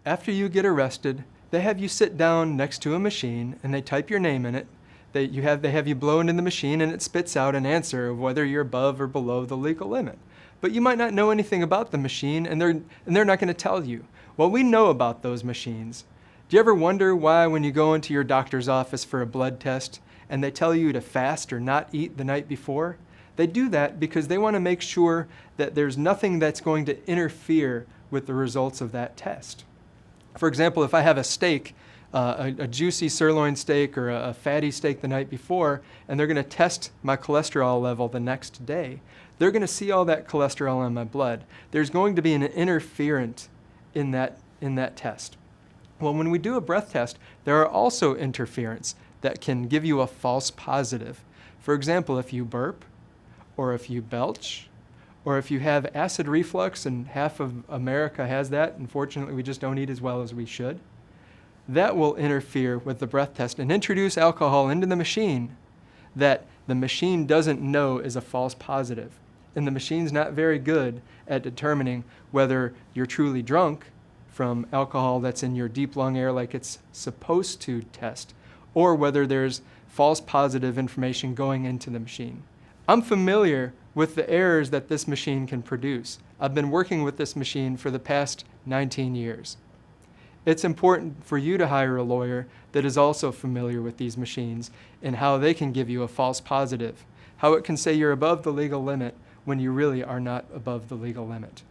After you get arrested, they have you sit down next to a machine and they type your name in it. They have you blow into the machine and it spits out an answer of whether you're above or below the legal limit. But you might not know anything about the machine and they're not going to tell you. Well, we know about those machines. Do you ever wonder why when you go into your doctor's office for a blood test and they tell you to fast or not eat the night before? They do that because they want to make sure that there's nothing that's going to interfere with the results of that test. For example, if I have a steak, a juicy sirloin steak or a fatty steak the night before, and they're going to test my cholesterol level the next day, they're going to see all that cholesterol in my blood. There's going to be an interferent in that test. Well, when we do a breath test, there are also interferents that can give you a false positive. For example, if you burp, or if you belch, or if you have acid reflux, and half of America has that, unfortunately we just don't eat as well as we should, that will interfere with the breath test and introduce alcohol into the machine that the machine doesn't know is a false positive. And the machine's not very good at determining whether you're truly drunk from alcohol that's in your deep lung air like it's supposed to test, or whether there's false positive information going into the machine. I'm familiar with the errors that this machine can produce. I've been working with this machine for the past 19 years. It's important for you to hire a lawyer that is also familiar with these machines and how they can give you a false positive, how it can say you're above the legal limit when you really are not above the legal limit.